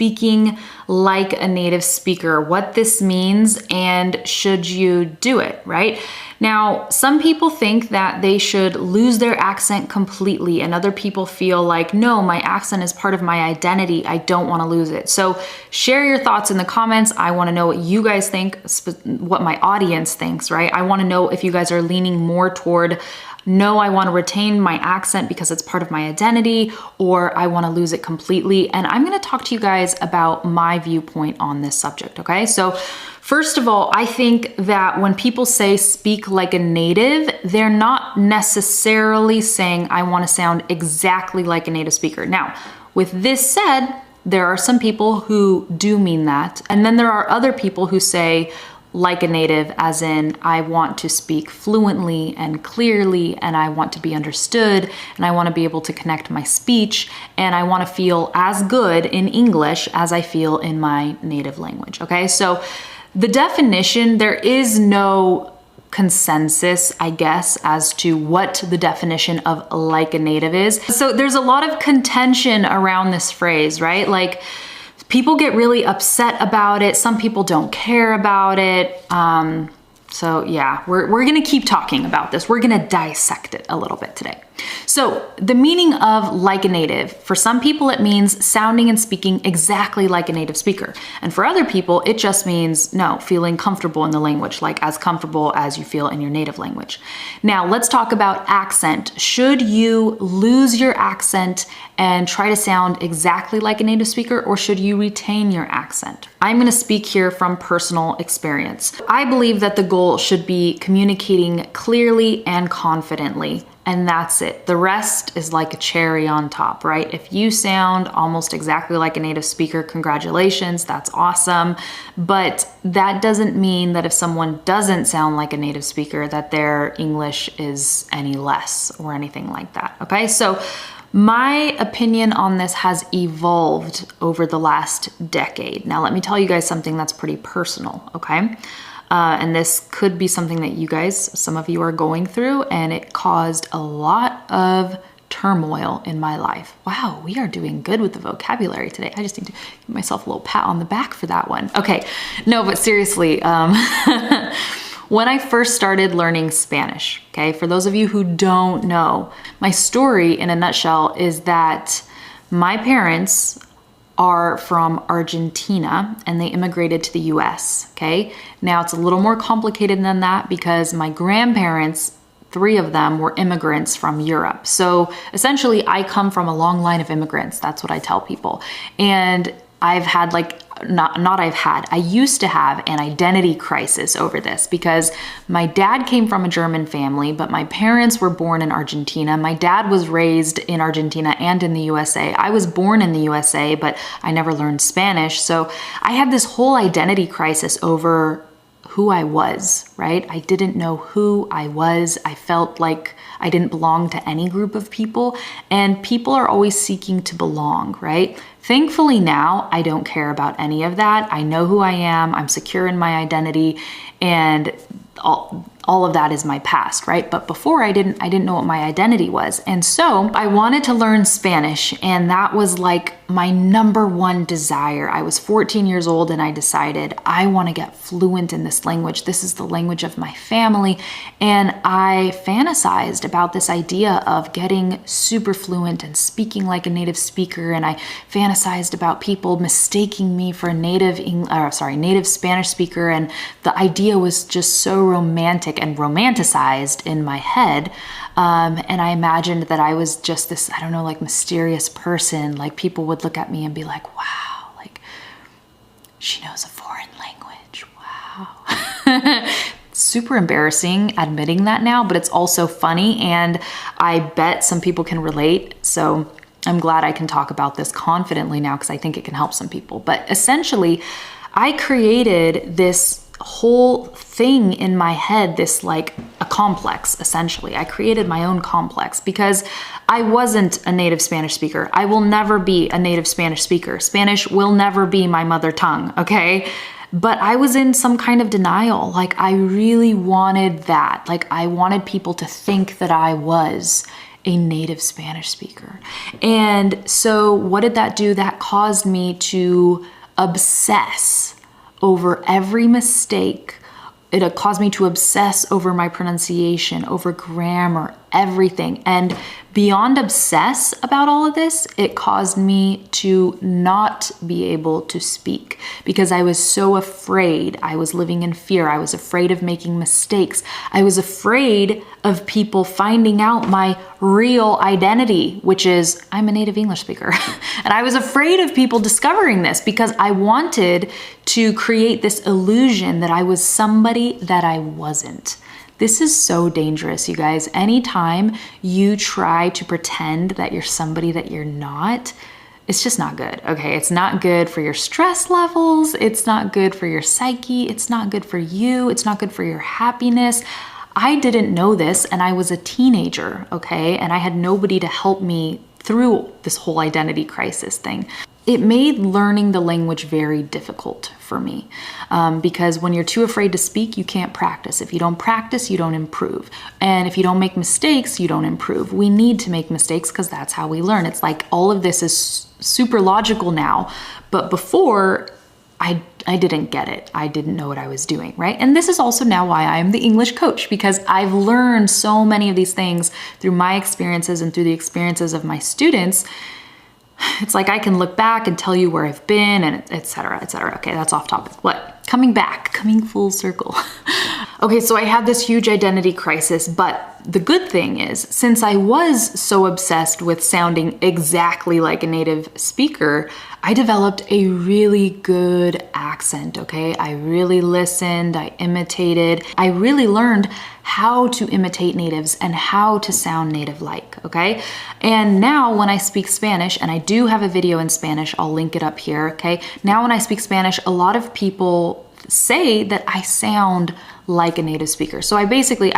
speaking like a native speaker, what this means, and should you do it, right? Now, some people think that they should lose their accent completely, and other people feel like, no, my accent is part of my identity. I don't want to lose it. So share your thoughts in the comments. I want to know what you guys think, what my audience thinks, right? I want to know if you guys are leaning more toward, no, I want to retain my accent because it's part of my identity, or I want to lose it completely. And I'm going to talk to you guys about my viewpoint on this subject, okay? So first of all, I think that when people say speak like a native, they're not necessarily saying I want to sound exactly like a native speaker. Now, with this said, there are some people who do mean that. And then there are other people who say, like a native, as in I want to speak fluently and clearly, and I want to be understood, and I want to be able to connect my speech, and I want to feel as good in English as I feel in my native language, okay? So the definition, there is no consensus, I guess, as to what the definition of like a native is. So there's a lot of contention around this phrase, right? Like, people get really upset about it. Some people don't care about it. So yeah, we're gonna keep talking about this. We're gonna dissect it a little bit today. So the meaning of like a native, for some people it means sounding and speaking exactly like a native speaker. And for other people, it just means, no, feeling comfortable in the language, like as comfortable as you feel in your native language. Now let's talk about accent. Should you lose your accent and try to sound exactly like a native speaker, or should you retain your accent? I'm gonna speak here from personal experience. I believe that the goal should be communicating clearly and confidently, and that's it. The rest is like a cherry on top, right? If you sound almost exactly like a native speaker, congratulations, that's awesome. But that doesn't mean that if someone doesn't sound like a native speaker, that their English is any less or anything like that, okay? So my opinion on this has evolved over the last decade. Now, let me tell you guys something that's pretty personal, okay? And this could be something that you guys, some of you are going through, and it caused a lot of turmoil in my life. Wow, we are doing good with the vocabulary today. I just need to give myself a little pat on the back for that one. Okay, no, but seriously, when I first started learning Spanish, okay, for those of you who don't know, my story in a nutshell is that my parents are from Argentina and they immigrated to the US, okay? Now it's a little more complicated than that because my grandparents, 3 of them, were immigrants from Europe. So essentially I come from a long line of immigrants. That's what I tell people. And I've had I used to have an identity crisis over this because my dad came from a German family, but my parents were born in Argentina. My dad was raised in Argentina and in the USA. I was born in the USA, but I never learned Spanish. So I had this whole identity crisis over who I was, right? I didn't know who I was. I felt like I didn't belong to any group of people, and people are always seeking to belong, right? Thankfully now, I don't care about any of that. I know who I am, I'm secure in my identity, and all of that is my past, right? But before I didn't know what my identity was. And so I wanted to learn Spanish, and that was like my #1 desire. I was 14 years old and I decided I want to get fluent in this language. This is the language of my family. And I fantasized about this idea of getting super fluent and speaking like a native speaker. And I fantasized about people mistaking me for a native Spanish speaker. And the idea was just so romantic and romanticized in my head. And I imagined that I was just this, I don't know, like mysterious person. Like people would look at me and be like, wow, like she knows a foreign language. Wow. Super embarrassing admitting that now, but it's also funny. And I bet some people can relate. So I'm glad I can talk about this confidently now because I think it can help some people. But essentially, I created this whole thing in my head, this like a complex, essentially. I created my own complex because I wasn't a native Spanish speaker. I will never be a native Spanish speaker. Spanish will never be my mother tongue, okay? But I was in some kind of denial. Like I really wanted that. Like I wanted people to think that I was. a native Spanish speaker. And so what did that do? That caused me to obsess over every mistake. It caused me to obsess over my pronunciation, over grammar, everything. And beyond obsess about all of this, it caused me to not be able to speak because I was so afraid. I was living in fear. I was afraid of making mistakes. I was afraid of people finding out my real identity, which is I'm a native English speaker. And I was afraid of people discovering this because I wanted to create this illusion that I was somebody that I wasn't. This is so dangerous, you guys. Anytime you try to pretend that you're somebody that you're not, it's just not good, okay? It's not good for your stress levels. It's not good for your psyche. It's not good for you. It's not good for your happiness. I didn't know this and I was a teenager, okay? And I had nobody to help me through this whole identity crisis thing. It made learning the language very difficult for me because when you're too afraid to speak, you can't practice. If you don't practice, you don't improve. And if you don't make mistakes, you don't improve. We need to make mistakes because that's how we learn. It's like all of this is super logical now, but before I didn't get it. I didn't know what I was doing, right? And this is also now why I'm the English coach, because I've learned so many of these things through my experiences and through the experiences of my students. It's like I can look back and tell you where I've been and et cetera, et cetera. Okay, that's off topic. What? Coming back, coming full circle. Okay, so I had this huge identity crisis, but the good thing is, since I was so obsessed with sounding exactly like a native speaker, I developed a really good accent, okay? I really listened, I imitated, I really learned how to imitate natives and how to sound native-like, okay? And now when I speak Spanish, and I do have a video in Spanish, I'll link it up here, okay? Now when I speak Spanish, a lot of people say that I sound like a native speaker. So I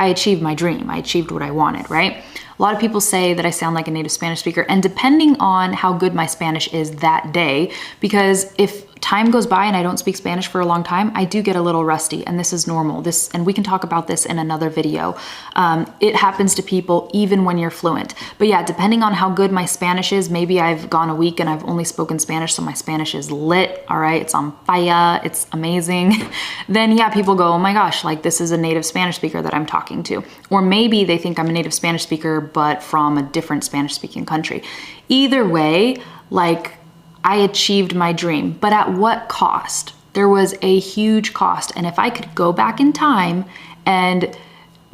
achieved my dream. I achieved what I wanted, right? A lot of people say that I sound like a native Spanish speaker, and depending on how good my Spanish is that day, because if time goes by and I don't speak Spanish for a long time, I do get a little rusty, and this is normal. And we can talk about this in another video. It happens to people even when you're fluent. But yeah, depending on how good my Spanish is, maybe I've gone a week and I've only spoken Spanish, so my Spanish is lit, all right? It's on fire, it's amazing. Then yeah, people go, oh my gosh, like this is a native Spanish speaker that I'm talking to. Or maybe they think I'm a native Spanish speaker, but from a different Spanish speaking country. Either way, like, I achieved my dream, but at what cost? There was a huge cost. And if I could go back in time and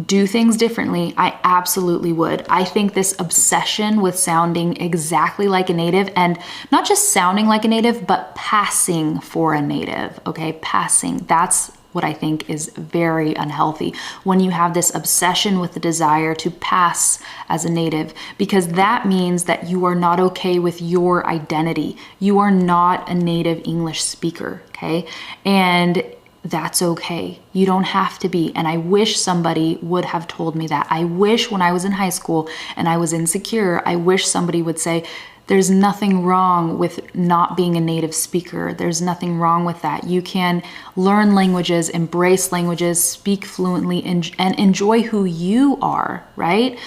do things differently, I absolutely would. I think this obsession with sounding exactly like a native, and not just sounding like a native, but passing for a native, okay? Passing, that's what I think is very unhealthy when you have this obsession with the desire to pass as a native, because that means that you are not okay with your identity. You are not a native English speaker, okay? And that's okay. You don't have to be. And I wish somebody would have told me that. I wish when I was in high school and I was insecure, I wish somebody would say, there's nothing wrong with not being a native speaker. There's nothing wrong with that. You can learn languages, embrace languages, speak fluently, and enjoy who you are, right?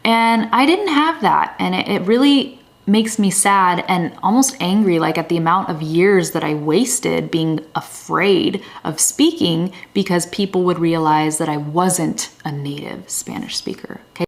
And I didn't have that. And it really makes me sad and almost angry, like at the amount of years that I wasted being afraid of speaking because people would realize that I wasn't a native Spanish speaker, okay?